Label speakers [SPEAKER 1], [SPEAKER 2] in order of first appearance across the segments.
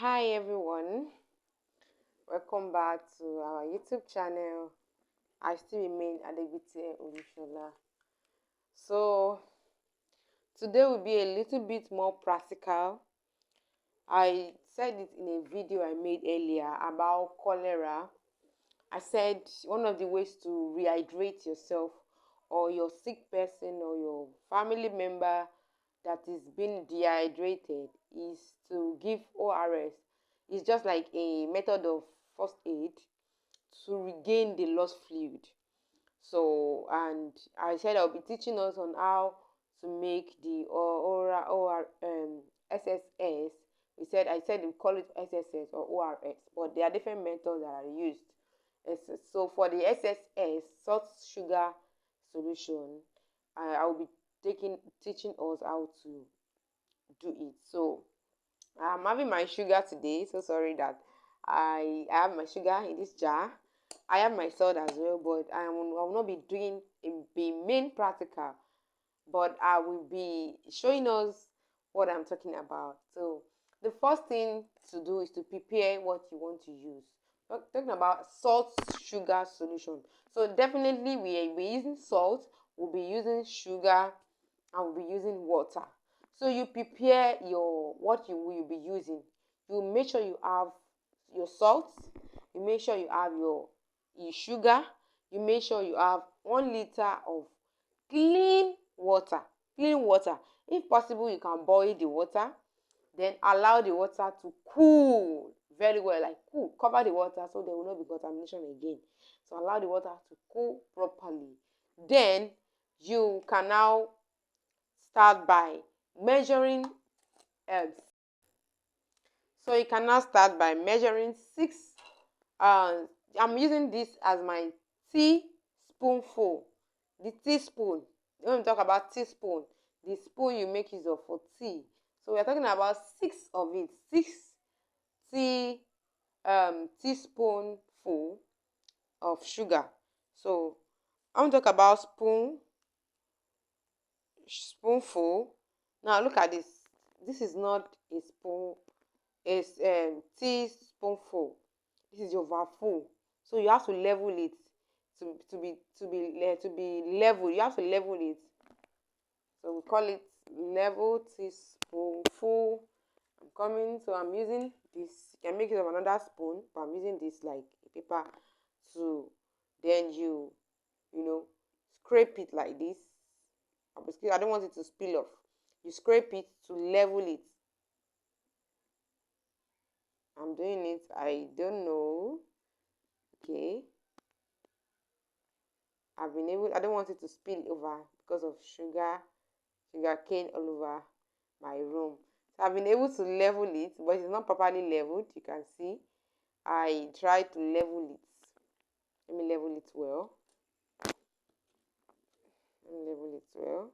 [SPEAKER 1] Hi everyone, welcome back to our YouTube channel. I still remain Adebite Olushola. So today will be a little bit more practical. I said it in a video I made earlier about cholera. I said one of the ways to rehydrate yourself or your sick person or your family member that is being dehydrated is to give ORS. It's just like a method of first aid to regain the lost fluid. So, and I said I'll be teaching us on how to make the SSS. I said we call it SSS or ORS, but there are different methods that are used. So for the SSS, salt sugar solution, I will be teaching us how to do it. So I'm having my sugar today. So sorry that I have my sugar in this jar. I have my salt as well, but I will not be doing the main practical, but I will be showing us what I'm talking about. So the first thing to do is to prepare what you want to use. We're talking about salt sugar solution. So definitely we will be using salt, we'll be using sugar, and we'll be using water. So you prepare your what you will be using. You make sure you have your salt, you make sure you have your sugar, you make sure you have 1 liter of clean water. Clean water. If possible, you can boil the water, then allow the water to cool very well, like cool. Cover the water so there will not be contamination again. So allow the water to cool properly. Then you can now start by measuring herbs. So you can now start by measuring six. I'm using this as my teaspoonful. The teaspoon. When we talk about teaspoon, the spoon you make use of for tea. So we're talking about six of it. Six tea teaspoonful of sugar. So I want to talk about spoonful. Now look at this. This is not a spoon. It's teaspoonful. This is overfull. So you have to level it to be level. You have to level it. So we call it level teaspoonful. I'm using this. You can make it of another spoon, but I'm using this like a paper to then you know scrape it like this. I don't want it to spill off. You scrape it to level it. I'm doing it. I don't know. Okay. I don't want it to spill over because of sugar cane all over my room. So I've been able to level it, but it's not properly leveled. You can see. I try to level it. Let me level it well. Let me level it well.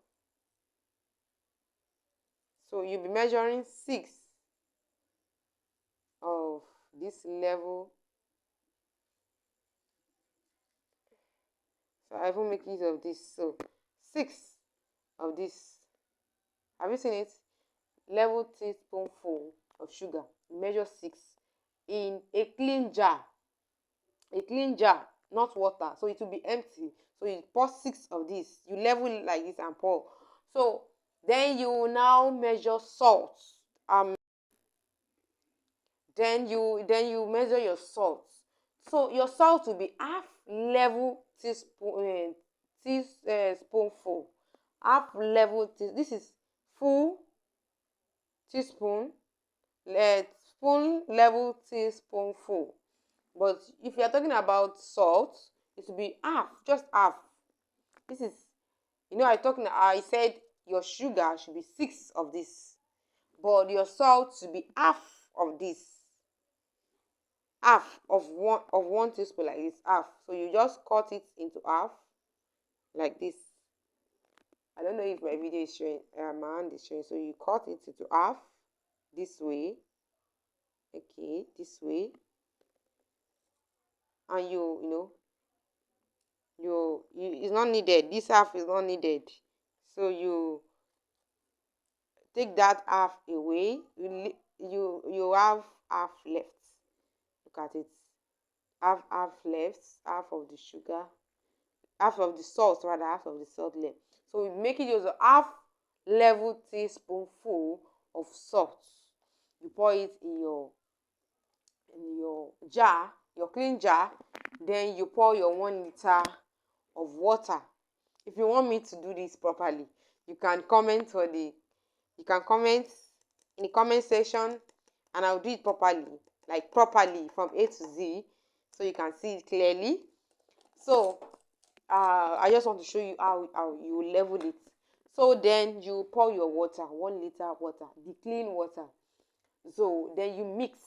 [SPEAKER 1] So you'll be measuring 6 of this level. So I even make use of this. So 6 of this. Have you seen it? Level teaspoonful of sugar. Measure 6 in a clean jar. A clean jar, not water. So it will be empty. So you pour 6 of this. You level it like this and pour. So then you will now measure salt. Then you measure your salt. So your salt will be half level teaspoonful. Half level this is full teaspoon. Spoon level teaspoonful. But if you are talking about salt, it will be half, just half. This is, I said your sugar should be 6 of this, but your salt should be half of this. Half of one teaspoon like this, half. So you just cut it into half like this. I don't know if my video is showing, my hand is showing. So you cut it into half this way. Okay, this way. And it's not needed. This half is not needed. So you take that half away. You have half look at it. Half left, half of the sugar, half of the salt, rather, half of the salt left. So we make it just a half level teaspoonful of salt. You pour it in your jar, your clean jar. Then you pour your 1 liter of water. If you want me to do this properly, you can comment in the comment section, and I'll do it properly, like properly from A to Z, so you can see it clearly. So I just want to show you how you level it. So then you pour your water, 1 liter water, the clean water. So then you mix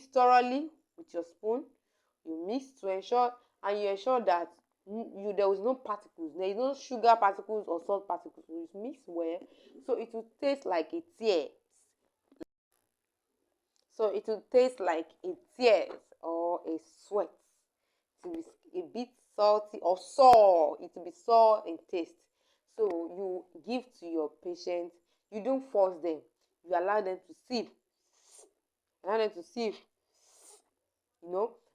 [SPEAKER 1] thoroughly with your spoon. You mix to ensure, and you ensure that there was no particles, there is no sugar particles or salt particles. You mix well, so it will taste like a tear. So it will taste like a tears or a sweat. It will be a bit salty or sour. It will be sour in taste. So you give to your patient. You don't force them. You allow them to sip. Allow them to sip.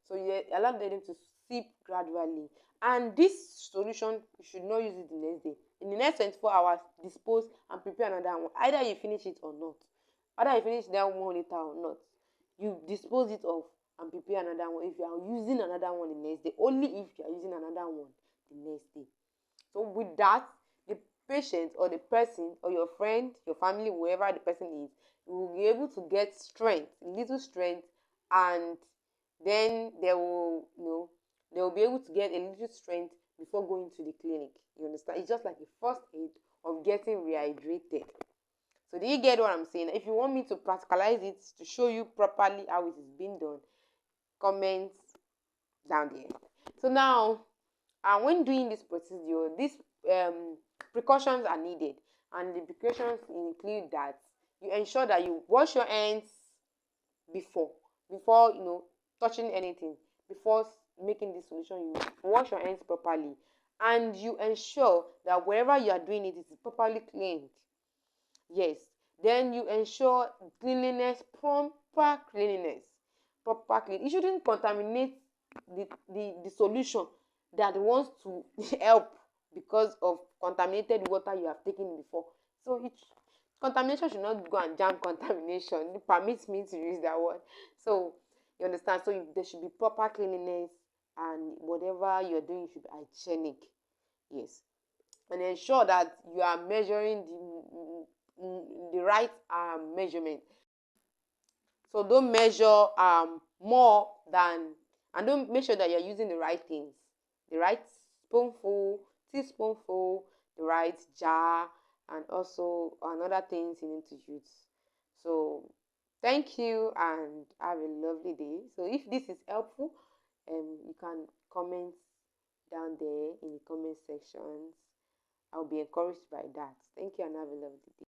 [SPEAKER 1] So you allow them to sip gradually. And this solution, you should not use it the next day. In the next 24 hours, dispose and prepare another one. Either you finish it or not. Either you finish that 1 liter or not. You dispose it off and prepare another one if you are using another one the next day. Only if you are using another one the next day. So with that, the patient or the person or your friend, your family, whoever the person is, you will be able to get strength, little strength, and then they will be able to get a little strength before going to the clinic. You understand? It's just like a first aid of getting rehydrated. So do you get what I'm saying? If you want me to practicalize it to show you properly how it is being done, comment down there. So now, when doing this procedure, these precautions are needed, and the precautions include that you ensure that you wash your hands before touching anything. Before making this solution, you wash your hands properly, and you ensure that wherever you are doing it is properly cleaned. Yes. Then you ensure cleanliness, proper cleanliness, proper clean. You shouldn't contaminate the solution that wants to help because of contaminated water you have taken before. So contamination should not go and jam contamination. It permits me to use that word. So you understand? So there should be proper cleanliness, and whatever you're doing should be hygienic. Yes. And ensure that you are measuring the right measurement. So don't measure more than, and don't make sure that you're using the right things, the right spoonful, teaspoonful, the right jar, and also another things you need to use. So thank you and have a lovely day. So if this is helpful, you can comment down there in the comment sections. I'll be encouraged by that. Thank you and have a lovely day.